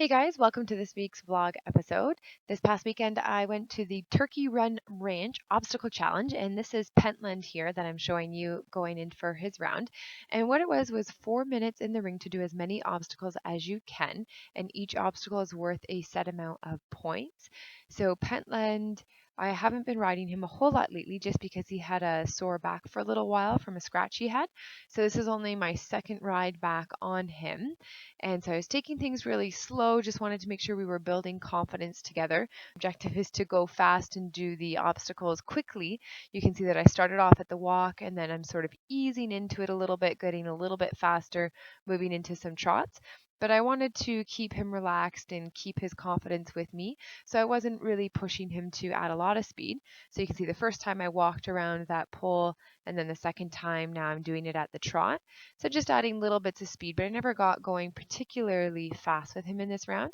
Hey guys, welcome to this week's vlog episode. This past weekend I went to the Turkey Run Ranch Obstacle Challenge, and this is Pentland here that I'm showing you going in for his round. And what it was 4 minutes in the ring to do as many obstacles as you can, and each obstacle is worth a set amount of points. So Pentland, I haven't been riding him a whole lot lately just because he had a sore back for a little while from a scratch he had. So this is only my second ride back on him. And so I was taking things really slow, just wanted to make sure we were building confidence together. Objective is to go fast and do the obstacles quickly. You can see that I started off at the walk and then I'm sort of easing into it a little bit, getting a little bit faster, moving into some trots. But I wanted to keep him relaxed and keep his confidence with me. So I wasn't really pushing him to add a lot of speed. So you can see the first time I walked around that pole, and then the second time now I'm doing it at the trot. So just adding little bits of speed, but I never got going particularly fast with him in this round.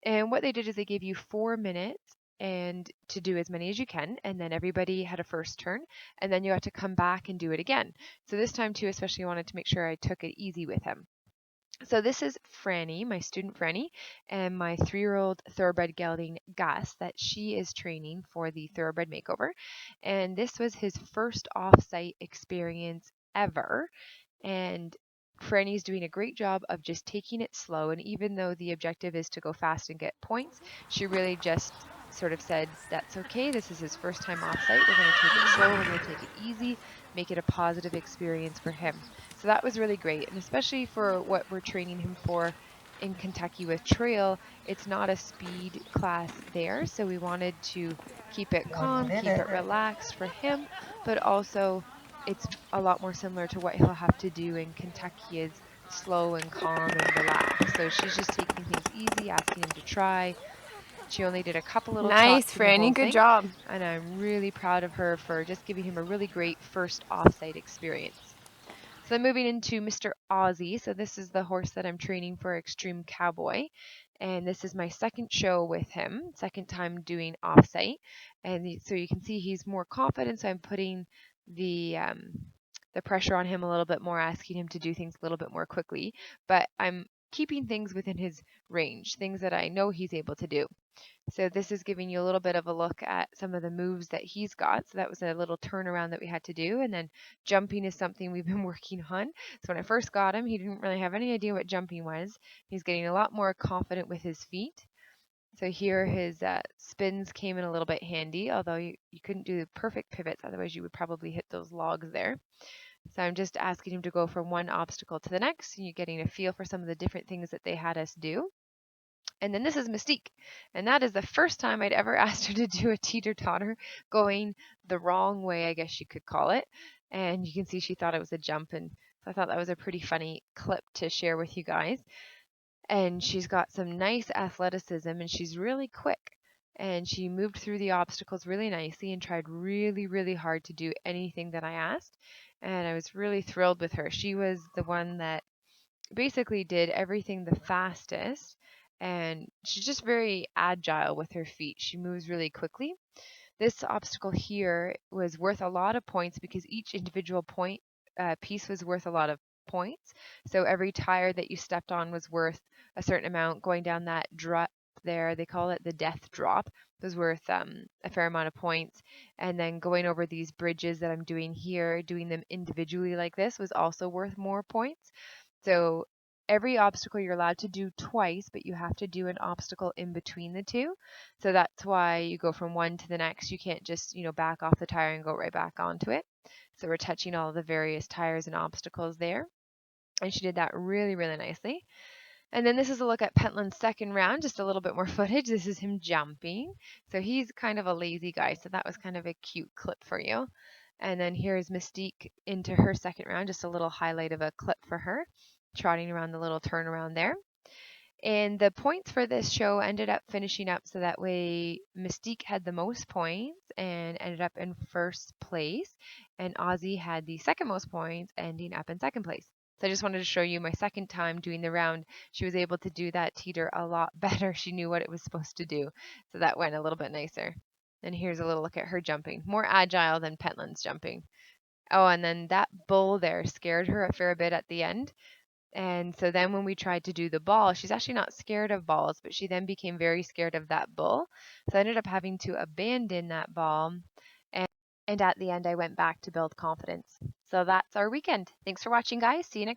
And what they did is they gave you 4 minutes and to do as many as you can, and then everybody had a first turn, and then you had to come back and do it again. So this time too, especially wanted to make sure I took it easy with him. So this is Franny, my student Franny, and my 3-year-old thoroughbred gelding Gus that she is training for the Thoroughbred Makeover. And this was his first off-site experience ever. And Franny's doing a great job of just taking it slow. And even though the objective is to go fast and get points, she really just sort of said, that's okay. This is his first time off site. We're going to take it slow. We're going to take it easy, make it a positive experience for him. So that was really great. And especially for what we're training him for in Kentucky with trail, it's not a speed class there. So we wanted to keep it calm, keep it relaxed for him, but also it's a lot more similar to what he'll have to do in Kentucky is slow and calm and relaxed. So she's just taking things easy, asking him to try. She only did a couple little Nice, trots through the Franny. whole Good thing. job. And I'm really proud of her for just giving him a really great first off-site experience. So then moving into Mr. Ozzy. So this is the horse that I'm training for Extreme Cowboy. And this is my second show with him, second time doing off-site. And so you can see he's more confident. So I'm putting the pressure on him a little bit more, asking him to do things a little bit more quickly. But I'm keeping things within his range, things that I know he's able to do. So this is giving you a little bit of a look at some of the moves that he's got. So that was a little turnaround that we had to do. And then jumping is something we've been working on. So when I first got him, he didn't really have any idea what jumping was. He's getting a lot more confident with his feet. So here his spins came in a little bit handy, although you couldn't do the perfect pivots. Otherwise you would probably hit those logs there. So I'm just asking him to go from one obstacle to the next, and you're getting a feel for some of the different things that they had us do. And then this is Mystique. And that is the first time I'd ever asked her to do a teeter-totter going the wrong way, I guess you could call it. And you can see she thought it was a jump. And so I thought that was a pretty funny clip to share with you guys. And she's got some nice athleticism and she's really quick. And she moved through the obstacles really nicely and tried really, really hard to do anything that I asked. And I was really thrilled with her. She was the one that basically did everything the fastest, and she's just very agile with her feet. She moves really quickly. This obstacle here was worth a lot of points because each individual point piece was worth a lot of points. So every tire that you stepped on was worth a certain amount. Going down that drop there, they call it the death drop, was worth a fair amount of points. And then going over these bridges that I'm doing here, doing them individually like this, was also worth more points. So every obstacle you're allowed to do twice, but you have to do an obstacle in between the two. So that's why you go from one to the next. You can't just, back off the tire and go right back onto it. So we're touching all of the various tires and obstacles there. And she did that really, really nicely. And then this is a look at Pentland's second round, just a little bit more footage. This is him jumping. So he's kind of a lazy guy, so that was kind of a cute clip for you. And then here's Mystique into her second round, just a little highlight of a clip for her, trotting around the little turnaround there. And the points for this show ended up finishing up so that way Mystique had the most points and ended up in first place, and Ozzy had the second most points, ending up in second place. So I just wanted to show you my second time doing the round. She was able to do that teeter a lot better. She knew what it was supposed to do. So that went a little bit nicer. And here's a little look at her jumping. More agile than Pentland's jumping. Oh, and then that bull there scared her a fair bit at the end. And so then when we tried to do the ball, she's actually not scared of balls, but she then became very scared of that bull. So I ended up having to abandon that ball. And at the end, I went back to build confidence. So that's our weekend. Thanks for watching, guys. See you next week.